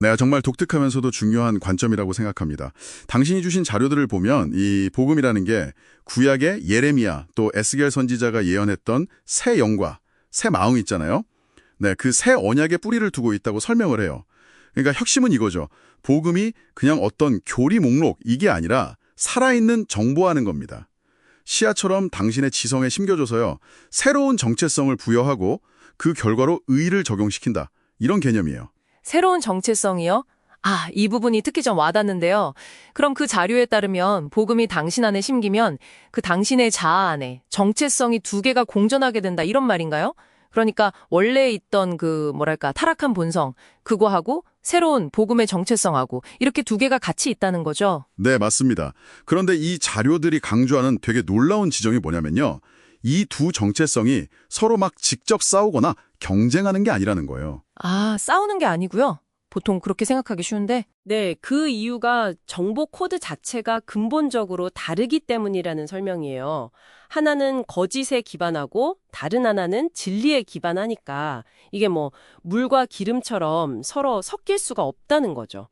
네, 정말 독특하면서도 중요한 관점이라고 생각합니다. 당신이 주신 자료들을 보면 이 복음이라는 게 구약의 예레미야 또 에스겔 선지자가 예언했던 새 영과 새 마음 있잖아요. 네, 그 새 언약의 뿌리를 두고 있다고 설명을 해요. 그러니까 핵심은 이거죠. 복음이 그냥 어떤 교리 목록 이게 아니라 살아있는 정보하는 겁니다. 씨앗처럼 당신의 지성에 심겨줘서요. 새로운 정체성을 부여하고 그 결과로 의의를 적용시킨다. 이런 개념이에요. 새로운 정체성이요? 아, 이 부분이 특히 좀 와닿는데요. 그럼 그 자료에 따르면 복음이 당신 안에 심기면 그 당신의 자아 안에 정체성이 두 개가 공존하게 된다 이런 말인가요? 그러니까 원래 있던 그 뭐랄까 타락한 본성 그거하고 새로운 복음의 정체성하고 이렇게 두 개가 같이 있다는 거죠. 네, 맞습니다. 그런데 이 자료들이 강조하는 되게 놀라운 지점이 뭐냐면요. 이 두 정체성이 서로 막 직접 싸우거나 경쟁하는 게 아니라는 거예요. 아, 싸우는 게 아니고요. 보통 그렇게 생각하기 쉬운데. 네, 그 이유가 정보 코드 자체가 근본적으로 다르기 때문이라는 설명이에요. 하나는 거짓에 기반하고 다른 하나는 진리에 기반하니까 이게 뭐 물과 기름처럼 서로 섞일 수가 없다는 거죠.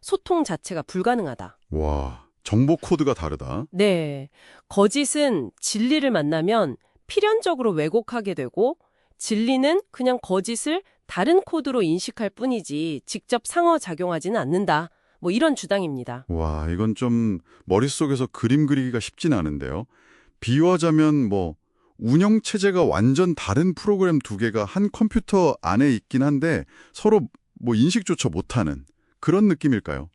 소통 자체가 불가능하다. 와, 정보 코드가 다르다. 네, 거짓은 진리를 만나면 필연적으로 왜곡하게 되고 진리는 그냥 거짓을 다른 코드로 인식할 뿐이지 직접 상호작용하지는 않는다. 뭐 이런 주장입니다. 와, 이건 좀 머릿속에서 그림 그리기가 쉽진 않은데요. 비유하자면 뭐 운영체제가 완전 다른 프로그램 두 개가 한 컴퓨터 안에 있긴 한데 서로 뭐 인식조차 못하는 그런 느낌일까요?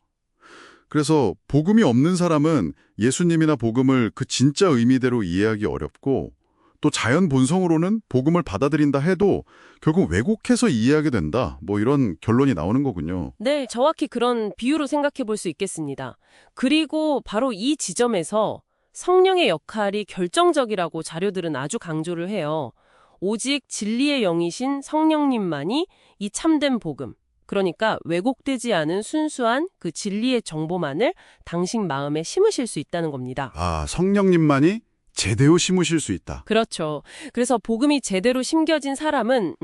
그래서 복음이 없는 사람은 예수님이나 복음을 그 진짜 의미대로 이해하기 어렵고 또 자연 본성으로는 복음을 받아들인다 해도 결국 왜곡해서 이해하게 된다. 뭐 이런 결론이 나오는 거군요. 네, 정확히 그런 비유로 생각해 볼 수 있겠습니다. 그리고 바로 이 지점에서 성령의 역할이 결정적이라고 자료들은 아주 강조를 해요. 오직 진리의 영이신 성령님만이 이 참된 복음, 그러니까 왜곡되지 않은 순수한 그 진리의 정보만을 당신 마음에 심으실 수 있다는 겁니다. 아, 성령님만이 제대로 심으실 수 있다. 그렇죠. 그래서 복음이 제대로 심겨진 사람은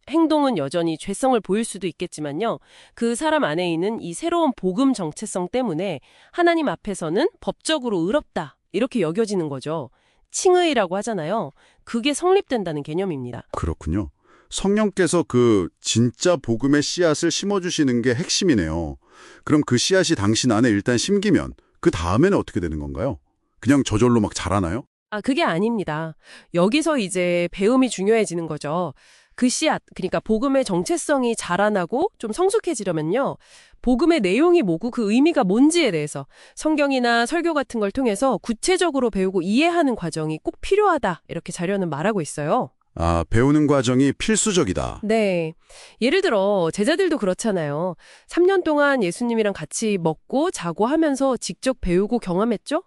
행동은 여전히 죄성을 보일 수도 있겠지만요. 그 사람 안에 있는 이 새로운 복음 정체성 때문에 하나님 앞에서는 법적으로 의롭다 이렇게 여겨지는 거죠. 칭의라고 하잖아요. 그게 성립된다는 개념입니다. 그렇군요. 성령께서 그 진짜 복음의 씨앗을 심어주시는 게 핵심이네요. 그럼 그 씨앗이 당신 안에 일단 심기면 그 다음에는 어떻게 되는 건가요? 그냥 저절로 막 자라나요? 아, 그게 아닙니다. 여기서 이제 배움이 중요해지는 거죠. 그 씨앗, 그러니까 복음의 정체성이 자라나고 좀 성숙해지려면요. 복음의 내용이 뭐고 그 의미가 뭔지에 대해서 성경이나 설교 같은 걸 통해서 구체적으로 배우고 이해하는 과정이 꼭 필요하다. 이렇게 자료는 말하고 있어요. 아, 배우는 과정이 필수적이다. 네. 예를 들어 제자들도 그렇잖아요. 3년 동안 예수님이랑 같이 먹고 자고 하면서 직접 배우고 경험했죠?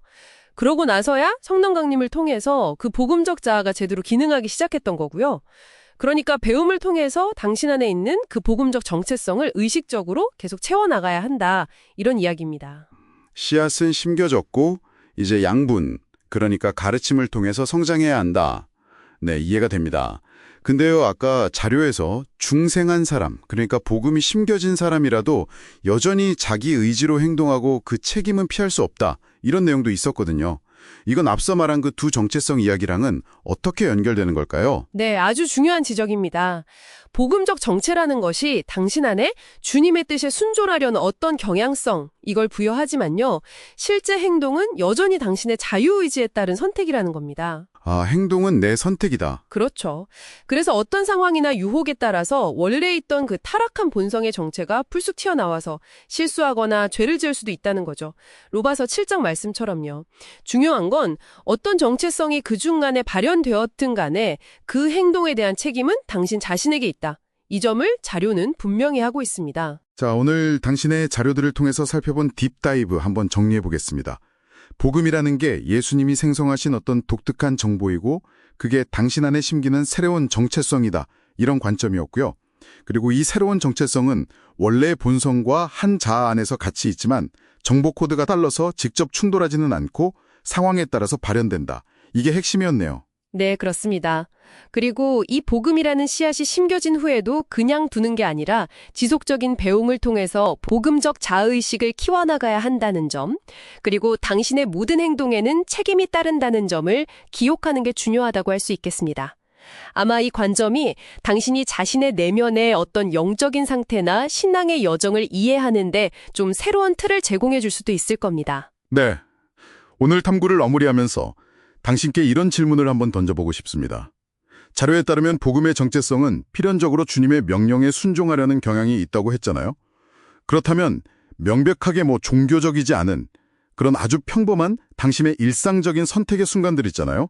그러고 나서야 성령 강림을 통해서 그 복음적 자아가 제대로 기능하기 시작했던 거고요. 그러니까 배움을 통해서 당신 안에 있는 그 복음적 정체성을 의식적으로 계속 채워나가야 한다. 이런 이야기입니다. 씨앗은 심겨졌고 이제 양분, 그러니까 가르침을 통해서 성장해야 한다. 네, 이해가 됩니다. 근데요, 아까 자료에서 중생한 사람, 그러니까 복음이 심겨진 사람이라도 여전히 자기 의지로 행동하고 그 책임은 피할 수 없다. 이런 내용도 있었거든요. 이건 앞서 말한 그 두 정체성 이야기랑은 어떻게 연결되는 걸까요? 네, 아주 중요한 지적입니다. 복음적 정체라는 것이 당신 안에 주님의 뜻에 순종하려는 어떤 경향성, 이걸 부여하지만요. 실제 행동은 여전히 당신의 자유의지에 따른 선택이라는 겁니다. 아, 행동은 내 선택이다. 그렇죠. 그래서 어떤 상황이나 유혹에 따라서 원래 있던 그 타락한 본성의 정체가 불쑥 튀어나와서 실수하거나 죄를 지을 수도 있다는 거죠. 로마서 7장 말씀처럼요. 중요한 건 어떤 정체성이 그 중간에 발현되었든 간에 그 행동에 대한 책임은 당신 자신에게 있다. 이 점을 자료는 분명히 하고 있습니다. 자, 오늘 당신의 자료들을 통해서 살펴본 딥다이브 한번 정리해 보겠습니다. 복음이라는 게 예수님이 생성하신 어떤 독특한 정보이고 그게 당신 안에 심기는 새로운 정체성이다. 이런 관점이었고요. 그리고 이 새로운 정체성은 원래의 본성과 한 자아 안에서 같이 있지만 정보 코드가 달라서 직접 충돌하지는 않고 상황에 따라서 발현된다. 이게 핵심이었네요. 네, 그렇습니다. 그리고 이 복음이라는 씨앗이 심겨진 후에도 그냥 두는 게 아니라 지속적인 배움을 통해서 복음적 자아의식을 키워나가야 한다는 점, 그리고 당신의 모든 행동에는 책임이 따른다는 점을 기억하는 게 중요하다고 할 수 있겠습니다. 아마 이 관점이 당신이 자신의 내면의 어떤 영적인 상태나 신앙의 여정을 이해하는데 좀 새로운 틀을 제공해 줄 수도 있을 겁니다. 네. 오늘 탐구를 마무리하면서 당신께 이런 질문을 한번 던져보고 싶습니다. 자료에 따르면 복음의 정체성은 필연적으로 주님의 명령에 순종하려는 경향이 있다고 했잖아요. 그렇다면 명백하게 종교적이지 않은 그런 아주 평범한 당신의 일상적인 선택의 순간들 있잖아요.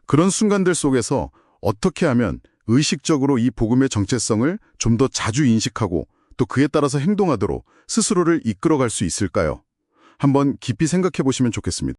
그런 순간들 속에서 어떻게 하면 의식적으로 이 복음의 정체성을 좀 더 자주 인식하고 또 그에 따라서 행동하도록 스스로를 이끌어갈 수 있을까요? 한번 깊이 생각해 보시면 좋겠습니다.